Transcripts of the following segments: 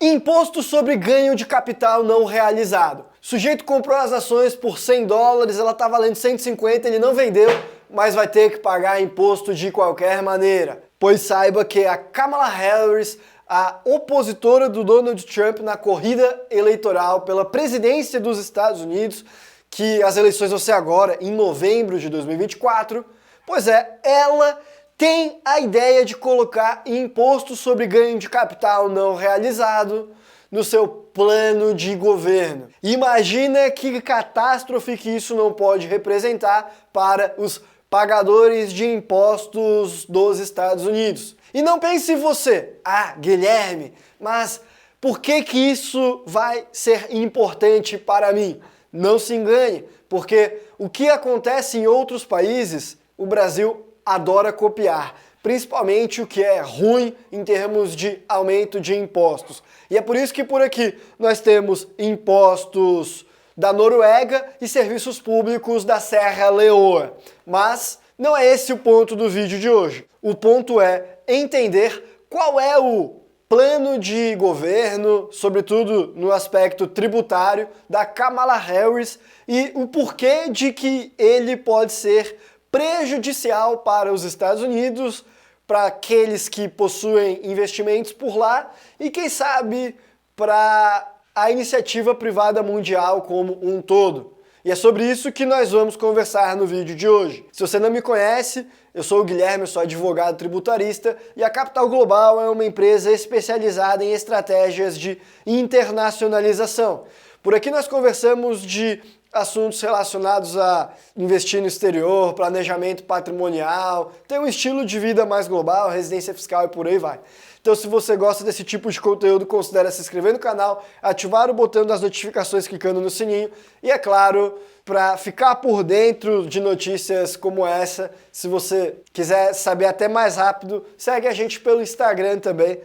Imposto sobre ganho de capital não realizado. O sujeito comprou as ações por $100, ela está valendo 150, ele não vendeu, mas vai ter que pagar imposto de qualquer maneira. Pois saiba que a Kamala Harris, a opositora do Donald Trump na corrida eleitoral pela presidência dos Estados Unidos, que as eleições vão ser agora, em novembro de 2024, pois é, ela tem a ideia de colocar imposto sobre ganho de capital não realizado no seu plano de governo. Imagina que catástrofe que isso não pode representar para os pagadores de impostos dos Estados Unidos. E não pense você, Guilherme, mas por que isso vai ser importante para mim? Não se engane, porque o que acontece em outros países, o Brasil adora copiar, principalmente o que é ruim em termos de aumento de impostos. E é por isso que por aqui nós temos impostos da Noruega e serviços públicos da Serra Leoa. Mas não é esse o ponto do vídeo de hoje. O ponto é entender qual é o plano de governo, sobretudo no aspecto tributário, da Kamala Harris e o porquê de que ele pode ser prejudicial para os Estados Unidos, para aqueles que possuem investimentos por lá e, quem sabe, para a iniciativa privada mundial como um todo. E é sobre isso que nós vamos conversar no vídeo de hoje. Se você não me conhece, eu sou o Guilherme, eu sou advogado tributarista e a Capital Global é uma empresa especializada em estratégias de internacionalização. Por aqui nós conversamos de assuntos relacionados a investir no exterior, planejamento patrimonial, ter um estilo de vida mais global, residência fiscal e por aí vai. Então, se você gosta desse tipo de conteúdo, considere se inscrever no canal, ativar o botão das notificações clicando no sininho e, é claro, para ficar por dentro de notícias como essa, se você quiser saber até mais rápido, segue a gente pelo Instagram também,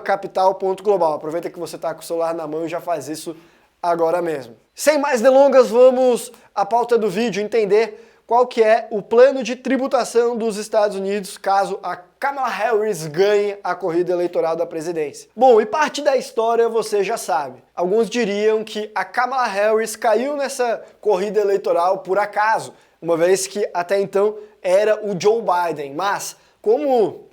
@capital.global. Aproveita que você está com o celular na mão e já faz isso agora mesmo. Sem mais delongas, vamos à pauta do vídeo entender qual que é o plano de tributação dos Estados Unidos caso a Kamala Harris ganhe a corrida eleitoral da presidência. Bom, e parte da história você já sabe. Alguns diriam que a Kamala Harris caiu nessa corrida eleitoral por acaso, uma vez que até então era o Joe Biden, mas como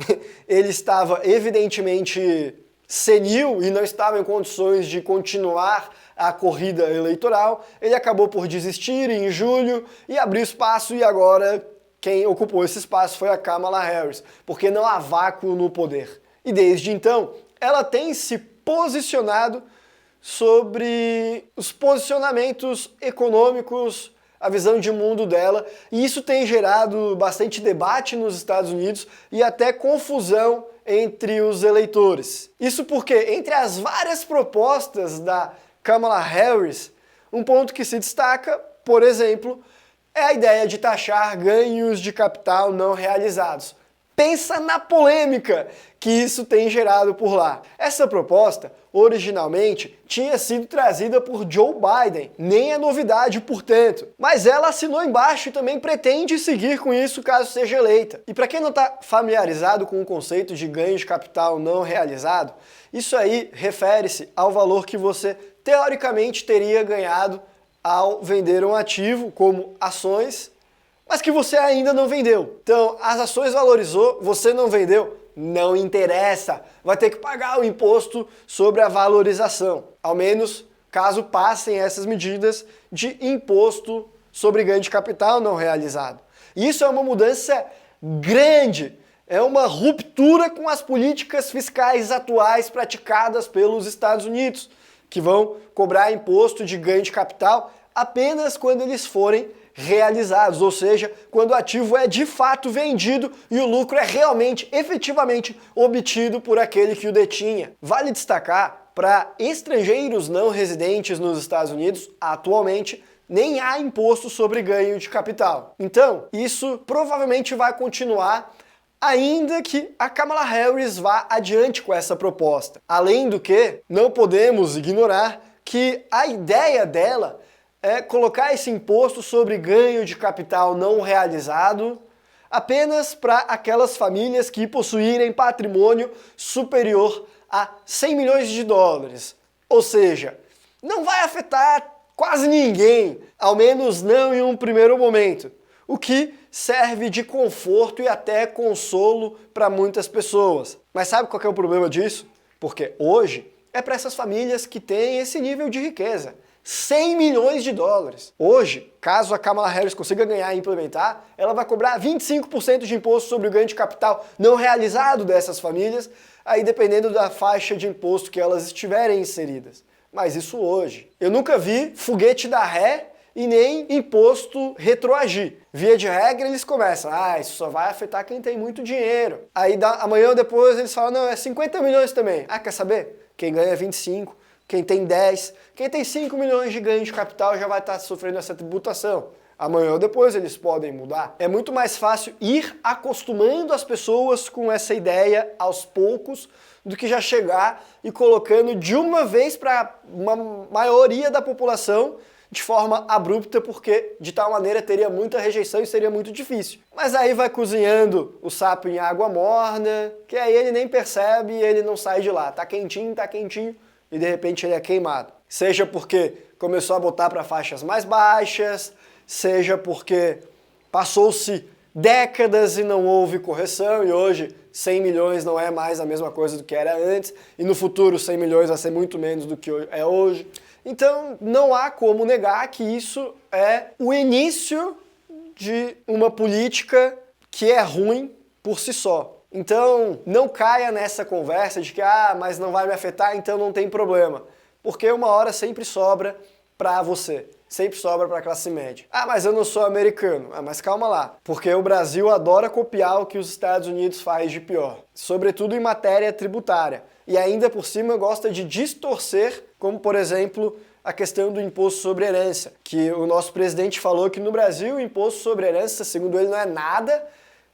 ele estava evidentemente senil e não estava em condições de continuar a corrida eleitoral, ele acabou por desistir em julho e abriu espaço, e agora quem ocupou esse espaço foi a Kamala Harris, porque não há vácuo no poder. E desde então, ela tem se posicionado sobre os posicionamentos econômicos, a visão de mundo dela, e isso tem gerado bastante debate nos Estados Unidos e até confusão entre os eleitores. Isso porque, entre as várias propostas da Kamala Harris, um ponto que se destaca, por exemplo, é a ideia de taxar ganhos de capital não realizados. Pensa na polêmica que isso tem gerado por lá. Essa proposta, originalmente, tinha sido trazida por Joe Biden, nem é novidade, portanto. Mas ela assinou embaixo e também pretende seguir com isso caso seja eleita. E para quem não está familiarizado com o conceito de ganho de capital não realizado, isso aí refere-se ao valor que você teoricamente teria ganhado ao vender um ativo, como ações, mas que você ainda não vendeu. Então, as ações valorizou, você não vendeu, não interessa, vai ter que pagar o imposto sobre a valorização, ao menos caso passem essas medidas de imposto sobre ganho de capital não realizado. Isso é uma mudança grande, é uma ruptura com as políticas fiscais atuais praticadas pelos Estados Unidos, que vão cobrar imposto de ganho de capital apenas quando eles forem realizados, ou seja, quando o ativo é de fato vendido e o lucro é realmente, efetivamente obtido por aquele que o detinha. Vale destacar, para estrangeiros não residentes nos Estados Unidos, atualmente, nem há imposto sobre ganho de capital. Então, isso provavelmente vai continuar ainda que a Kamala Harris vá adiante com essa proposta. Além do que, não podemos ignorar que a ideia dela é colocar esse imposto sobre ganho de capital não realizado apenas para aquelas famílias que possuírem patrimônio superior a 100 milhões de dólares. Ou seja, não vai afetar quase ninguém, ao menos não em um primeiro momento, o que serve de conforto e até consolo para muitas pessoas. Mas sabe qual que é o problema disso? Porque hoje é para essas famílias que têm esse nível de riqueza. 100 milhões de dólares. Hoje, caso a Kamala Harris consiga ganhar e implementar, ela vai cobrar 25% de imposto sobre o ganho de capital não realizado dessas famílias, aí dependendo da faixa de imposto que elas estiverem inseridas. Mas isso hoje. Eu nunca vi foguete da ré e nem imposto retroagir. Via de regra, eles começam, isso só vai afetar quem tem muito dinheiro. Aí amanhã ou depois eles falam, não, é 50 milhões também. Quer saber? Quem ganha 25, quem tem 10, quem tem 5 milhões de ganho de capital já vai estar sofrendo essa tributação. Amanhã ou depois eles podem mudar. É muito mais fácil ir acostumando as pessoas com essa ideia aos poucos do que já chegar e colocando de uma vez para uma maioria da população de forma abrupta, porque de tal maneira teria muita rejeição e seria muito difícil. Mas aí vai cozinhando o sapo em água morna, que aí ele nem percebe e ele não sai de lá. Tá quentinho, e de repente ele é queimado. Seja porque começou a botar para faixas mais baixas, seja porque passou-se décadas e não houve correção e hoje 100 milhões não é mais a mesma coisa do que era antes e no futuro 100 milhões vai ser muito menos do que é hoje. Então não há como negar que isso é o início de uma política que é ruim por si só. Então não caia nessa conversa de que mas não vai me afetar, então não tem problema. Porque uma hora sempre sobra para você. Sempre sobra para a classe média. Mas eu não sou americano. Mas calma lá. Porque o Brasil adora copiar o que os Estados Unidos faz de pior. Sobretudo em matéria tributária. E ainda por cima gosta de distorcer, como por exemplo a questão do imposto sobre herança. Que o nosso presidente falou que no Brasil o imposto sobre herança, segundo ele, não é nada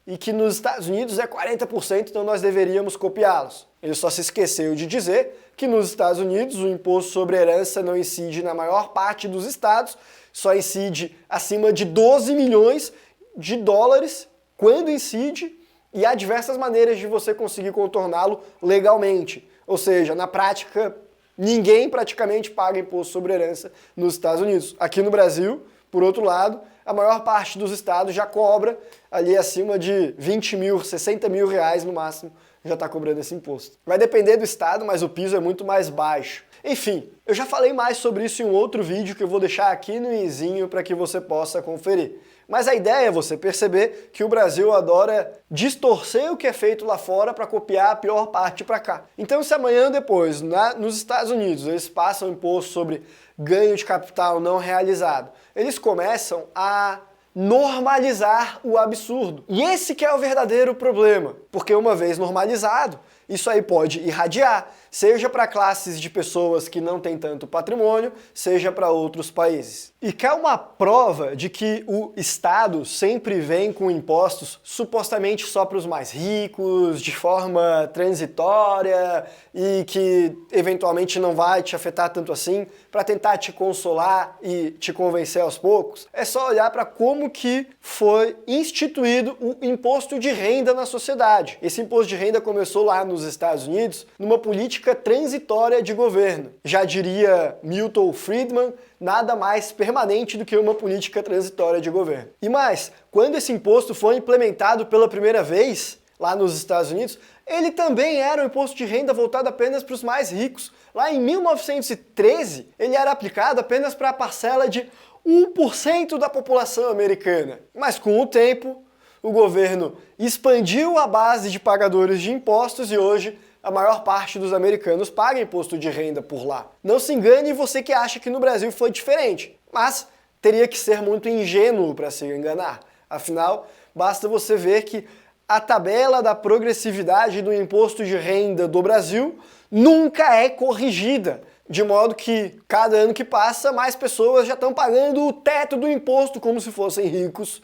e que nos Estados Unidos é 40%, então nós deveríamos copiá-los. Ele só se esqueceu de dizer que nos Estados Unidos o imposto sobre herança não incide na maior parte dos estados, só incide acima de 12 milhões de dólares quando incide, e há diversas maneiras de você conseguir contorná-lo legalmente. Ou seja, na prática, ninguém praticamente paga imposto sobre herança nos Estados Unidos. Aqui no Brasil, por outro lado, a maior parte dos estados já cobra ali acima de 20 mil, 60 mil reais no máximo, já está cobrando esse imposto. Vai depender do estado, mas o piso é muito mais baixo. Enfim, eu já falei mais sobre isso em um outro vídeo que eu vou deixar aqui no izinho para que você possa conferir. Mas a ideia é você perceber que o Brasil adora distorcer o que é feito lá fora para copiar a pior parte para cá. Então se amanhã ou depois, nos Estados Unidos, eles passam imposto sobre ganho de capital não realizado, eles começam a normalizar o absurdo. E esse que é o verdadeiro problema, porque uma vez normalizado, isso aí pode irradiar, seja para classes de pessoas que não têm tanto patrimônio, seja para outros países. E quer uma prova de que o Estado sempre vem com impostos supostamente só para os mais ricos, de forma transitória e que eventualmente não vai te afetar tanto assim, para tentar te consolar e te convencer aos poucos? É só olhar para como que foi instituído o imposto de renda na sociedade. Esse imposto de renda começou lá nos Estados Unidos numa política transitória de governo. Já diria Milton Friedman, nada mais permanente do que uma política transitória de governo. E mais, quando esse imposto foi implementado pela primeira vez lá nos Estados Unidos, ele também era um imposto de renda voltado apenas para os mais ricos. Lá em 1913, ele era aplicado apenas para a parcela de 1% da população americana. Mas com o tempo, o governo expandiu a base de pagadores de impostos e hoje a maior parte dos americanos paga imposto de renda por lá. Não se engane você que acha que no Brasil foi diferente, mas teria que ser muito ingênuo para se enganar. Afinal, basta você ver que a tabela da progressividade do imposto de renda do Brasil nunca é corrigida, de modo que cada ano que passa mais pessoas já estão pagando o teto do imposto como se fossem ricos.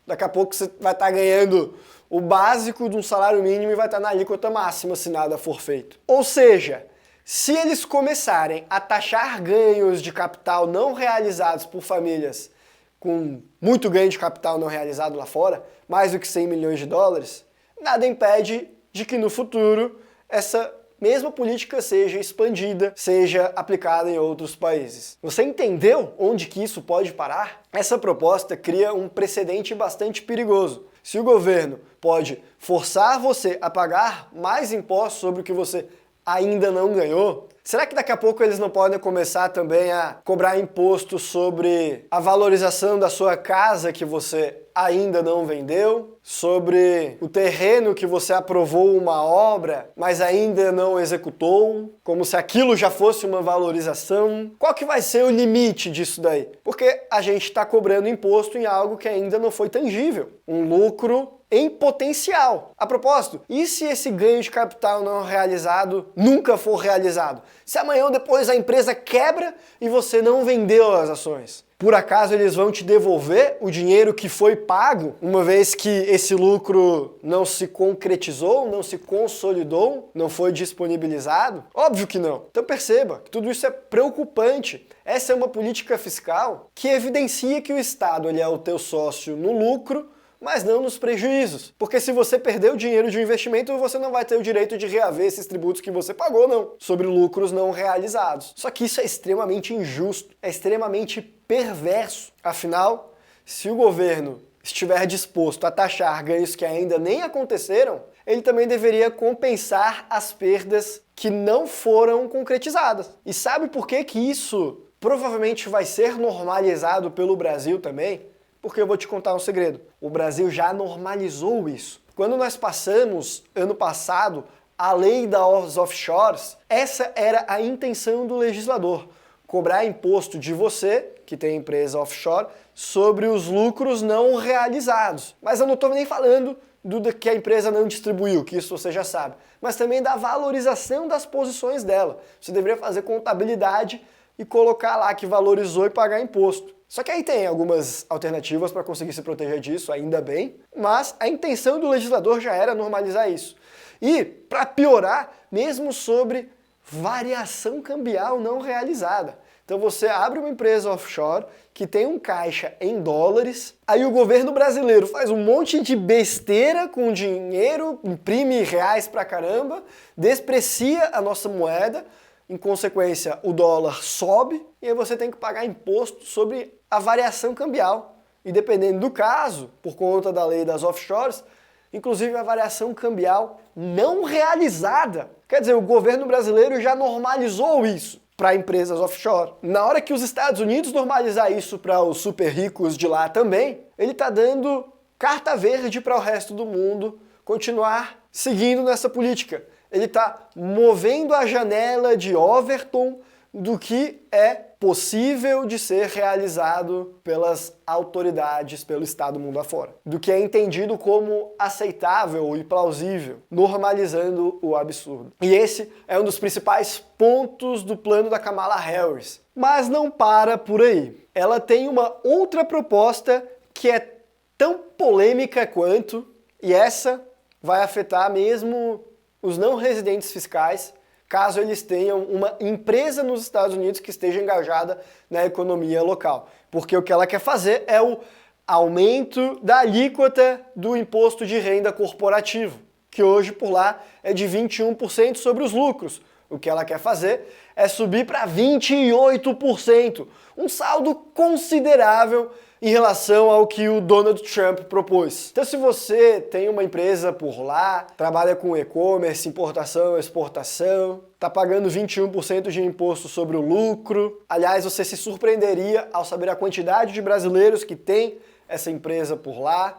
Daqui a pouco você vai estar ganhando o básico de um salário mínimo e vai estar na alíquota máxima se nada for feito. Ou seja, se eles começarem a taxar ganhos de capital não realizados por famílias com muito ganho de capital não realizado lá fora, mais do que 100 milhões de dólares, nada impede de que no futuro essa mesmo a política seja expandida, seja aplicada em outros países. Você entendeu onde que isso pode parar? Essa proposta cria um precedente bastante perigoso. Se o governo pode forçar você a pagar mais impostos sobre o que você ainda não ganhou, será que daqui a pouco eles não podem começar também a cobrar imposto sobre a valorização da sua casa que você ainda não vendeu, sobre o terreno que você aprovou uma obra, mas ainda não executou, como se aquilo já fosse uma valorização? Qual que vai ser o limite disso daí? Porque a gente está cobrando imposto em algo que ainda não foi tangível, um lucro em potencial. A propósito, e se esse ganho de capital não realizado nunca for realizado? Se amanhã ou depois a empresa quebra e você não vendeu as ações? Por acaso eles vão te devolver o dinheiro que foi pago, uma vez que esse lucro não se concretizou, não se consolidou, não foi disponibilizado? Óbvio que não. Então perceba que tudo isso é preocupante. Essa é uma política fiscal que evidencia que o Estado ele é o teu sócio no lucro, mas não nos prejuízos. Porque se você perder o dinheiro de um investimento, você não vai ter o direito de reaver esses tributos que você pagou, não, sobre lucros não realizados. Só que isso é extremamente injusto, é extremamente perverso. Afinal, se o governo estiver disposto a taxar ganhos que ainda nem aconteceram, ele também deveria compensar as perdas que não foram concretizadas. E sabe por que que isso provavelmente vai ser normalizado pelo Brasil também? Porque eu vou te contar um segredo. O Brasil já normalizou isso. Quando nós passamos, ano passado, a lei das offshores, essa era a intenção do legislador. Cobrar imposto de você, que tem empresa offshore, sobre os lucros não realizados. Mas eu não estou nem falando do que a empresa não distribuiu, que isso você já sabe. Mas também da valorização das posições dela. Você deveria fazer contabilidade e colocar lá que valorizou e pagar imposto. Só que aí tem algumas alternativas para conseguir se proteger disso, ainda bem, mas a intenção do legislador já era normalizar isso. E, para piorar, mesmo sobre variação cambial não realizada. Então você abre uma empresa offshore que tem um caixa em dólares, aí o governo brasileiro faz um monte de besteira com dinheiro, imprime reais pra caramba, desprecia a nossa moeda, em consequência o dólar sobe e aí você tem que pagar imposto sobre a variação cambial. E dependendo do caso, por conta da lei das offshores, inclusive a variação cambial não realizada. Quer dizer, o governo brasileiro já normalizou isso para empresas offshore. Na hora que os Estados Unidos normalizar isso para os super ricos de lá também, ele está dando carta verde para o resto do mundo continuar seguindo nessa política. Ele está movendo a janela de Overton do que é possível de ser realizado pelas autoridades, pelo Estado mundo afora. Do que é entendido como aceitável e plausível, normalizando o absurdo. E esse é um dos principais pontos do plano da Kamala Harris. Mas não para por aí. Ela tem uma outra proposta que é tão polêmica quanto, e essa vai afetar mesmo os não residentes fiscais, caso eles tenham uma empresa nos Estados Unidos que esteja engajada na economia local. Porque o que ela quer fazer é o aumento da alíquota do imposto de renda corporativo, que hoje por lá é de 21% sobre os lucros. O que ela quer fazer é subir para 28%, um saldo considerável em relação ao que o Donald Trump propôs. Então se você tem uma empresa por lá, trabalha com e-commerce, importação, exportação, está pagando 21% de imposto sobre o lucro, aliás, você se surpreenderia ao saber a quantidade de brasileiros que tem essa empresa por lá.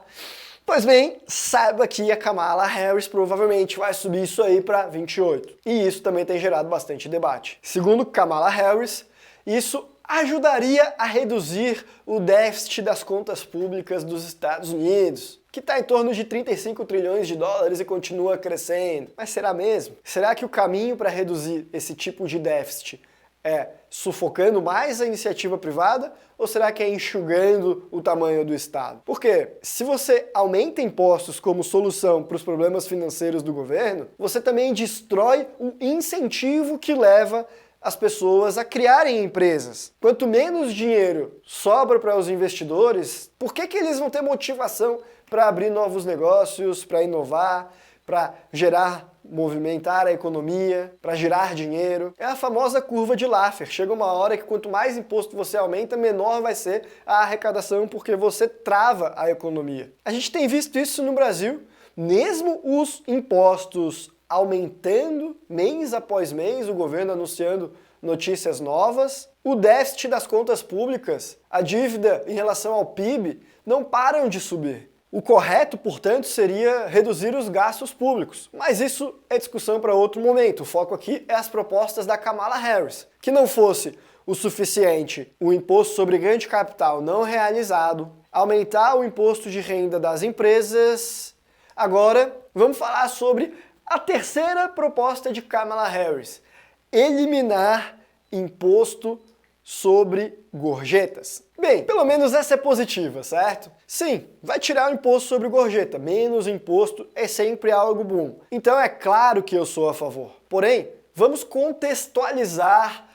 Pois bem, saiba que a Kamala Harris provavelmente vai subir isso aí para 28%. E isso também tem gerado bastante debate. Segundo Kamala Harris, isso ajudaria a reduzir o déficit das contas públicas dos Estados Unidos, que está em torno de 35 trilhões de dólares e continua crescendo. Mas será mesmo? Será que o caminho para reduzir esse tipo de déficit é sufocando mais a iniciativa privada ou será que é enxugando o tamanho do Estado? Porque se você aumenta impostos como solução para os problemas financeiros do governo, você também destrói o incentivo que leva as pessoas a criarem empresas. Quanto menos dinheiro sobra para os investidores, por que eles vão ter motivação para abrir novos negócios, para inovar, para gerar movimentar a economia, para girar dinheiro. É a famosa curva de Laffer. Chega uma hora que quanto mais imposto você aumenta, menor vai ser a arrecadação, porque você trava a economia. A gente tem visto isso no Brasil, mesmo os impostos aumentando mês após mês, o governo anunciando notícias novas, o déficit das contas públicas, a dívida em relação ao PIB, não param de subir. O correto, portanto, seria reduzir os gastos públicos, mas isso é discussão para outro momento. O foco aqui é as propostas da Kamala Harris. Que não fosse o suficiente o imposto sobre ganho de capital não realizado, aumentar o imposto de renda das empresas. Agora, vamos falar sobre a terceira proposta de Kamala Harris: eliminar imposto sobre gorjetas. Bem, pelo menos essa é positiva, certo? Sim, vai tirar o imposto sobre gorjeta, menos imposto é sempre algo bom. Então é claro que eu sou a favor. Porém, vamos contextualizar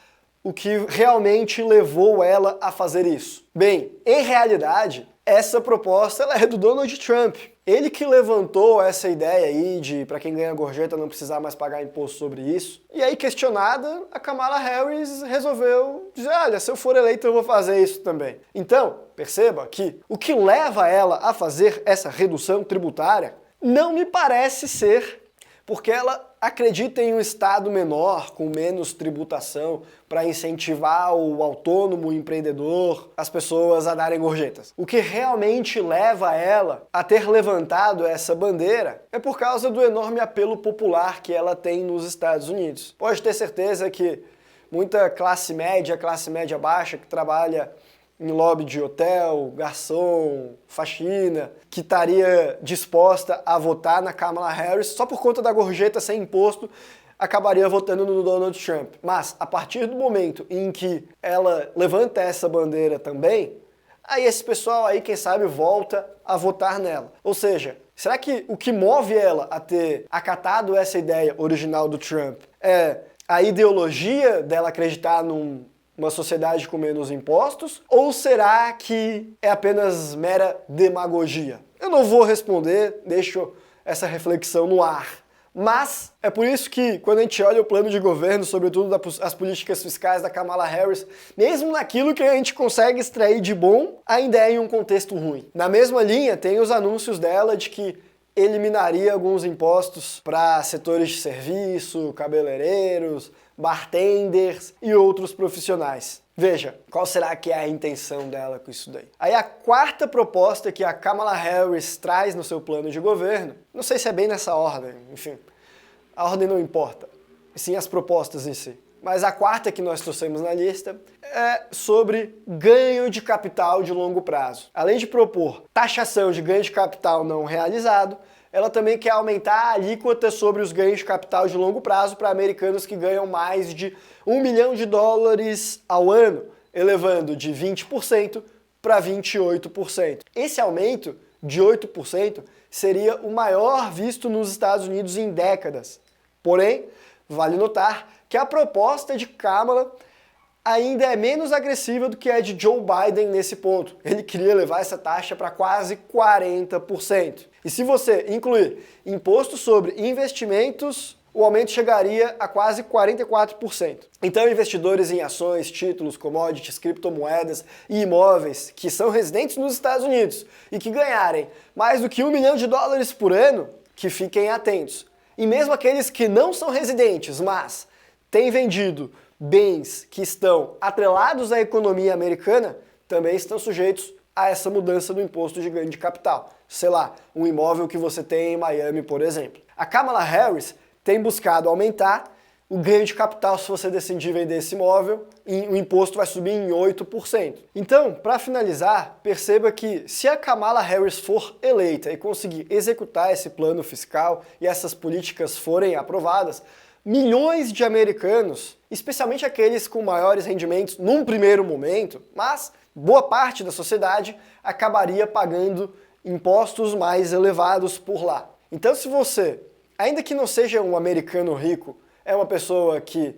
o que realmente levou ela a fazer isso. Bem, em realidade, essa proposta ela é do Donald Trump. Ele que levantou essa ideia aí de para quem ganha gorjeta não precisar mais pagar imposto sobre isso. E aí, questionada, a Kamala Harris resolveu dizer, olha, se eu for eleito eu vou fazer isso também. Então, perceba que o que leva ela a fazer essa redução tributária não me parece ser porque ela acredita em um Estado menor, com menos tributação, para incentivar o autônomo, o empreendedor, as pessoas a darem gorjetas. O que realmente leva ela a ter levantado essa bandeira é por causa do enorme apelo popular que ela tem nos Estados Unidos. Pode ter certeza que muita classe média baixa que trabalha em lobby de hotel, garçom, faxina, que estaria disposta a votar na Kamala Harris só por conta da gorjeta sem imposto, acabaria votando no Donald Trump. Mas, a partir do momento em que ela levanta essa bandeira também, aí esse pessoal aí, quem sabe, volta a votar nela. Ou seja, será que o que move ela a ter acatado essa ideia original do Trump é a ideologia dela acreditar numa sociedade com menos impostos? Ou será que é apenas mera demagogia? Eu não vou responder, deixo essa reflexão no ar. Mas é por isso que, quando a gente olha o plano de governo, sobretudo as políticas fiscais da Kamala Harris, mesmo naquilo que a gente consegue extrair de bom, ainda é em um contexto ruim. Na mesma linha, tem os anúncios dela de que eliminaria alguns impostos para setores de serviço, cabeleireiros, bartenders e outros profissionais. Veja, qual será que é a intenção dela com isso daí? Aí a quarta proposta que a Kamala Harris traz no seu plano de governo, não sei se é bem nessa ordem, enfim, a ordem não importa, sim as propostas em si. Mas a quarta que nós trouxemos na lista é sobre ganho de capital de longo prazo. Além de propor taxação de ganho de capital não realizado, ela também quer aumentar a alíquota sobre os ganhos de capital de longo prazo para americanos que ganham mais de $1 milhão ao ano, elevando de 20% para 28%. Esse aumento de 8% seria o maior visto nos Estados Unidos em décadas. Porém, vale notar que a proposta de Kamala ainda é menos agressiva do que a de Joe Biden nesse ponto. Ele queria levar essa taxa para quase 40%. E se você incluir imposto sobre investimentos, o aumento chegaria a quase 44%. Então, investidores em ações, títulos, commodities, criptomoedas e imóveis que são residentes nos Estados Unidos e que ganharem mais do que $1 milhão por ano, que fiquem atentos. E mesmo aqueles que não são residentes, mas têm vendido bens que estão atrelados à economia americana, também estão sujeitos a essa mudança do imposto de ganho de capital. Sei lá, um imóvel que você tem em Miami, por exemplo. A Kamala Harris tem buscado aumentar o ganho de capital se você decidir vender esse imóvel, e o imposto vai subir em 8%. Então, para finalizar, perceba que se a Kamala Harris for eleita e conseguir executar esse plano fiscal e essas políticas forem aprovadas, milhões de americanos, especialmente aqueles com maiores rendimentos num primeiro momento, mas boa parte da sociedade acabaria pagando impostos mais elevados por lá. Então, se você, ainda que não seja um americano rico, é uma pessoa que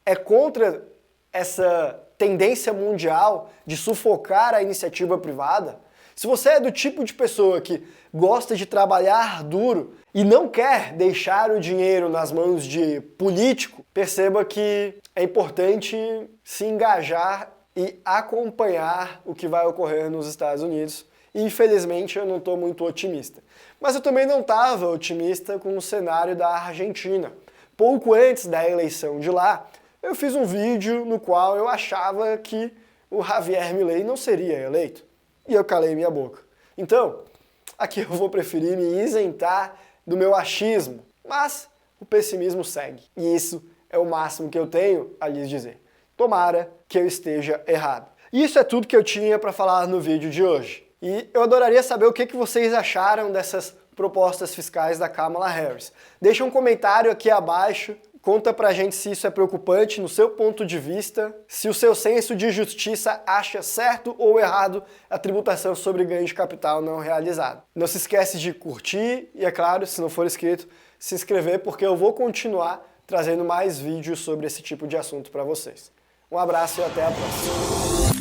é contra essa tendência mundial de sufocar a iniciativa privada, Se você é do tipo de pessoa que gosta de trabalhar duro e não quer deixar o dinheiro nas mãos de político, perceba que é importante se engajar e acompanhar o que vai ocorrer nos Estados Unidos. E, infelizmente, eu não estou muito otimista. Mas eu também não estava otimista com o cenário da Argentina. Pouco antes da eleição de lá, eu fiz um vídeo no qual eu achava que o Javier Milei não seria eleito. E eu calei minha boca. Então, aqui eu vou preferir me isentar do meu achismo, mas o pessimismo segue. E isso é o máximo que eu tenho a lhes dizer. Tomara que eu esteja errado. E isso é tudo que eu tinha para falar no vídeo de hoje. E eu adoraria saber o que vocês acharam dessas propostas fiscais da Kamala Harris. Deixa um comentário aqui abaixo, conta pra gente se isso é preocupante no seu ponto de vista, se o seu senso de justiça acha certo ou errado a tributação sobre ganho de capital não realizado. Não se esquece de curtir e, é claro, se não for inscrito, se inscrever, porque eu vou continuar trazendo mais vídeos sobre esse tipo de assunto para vocês. Um abraço e até a próxima.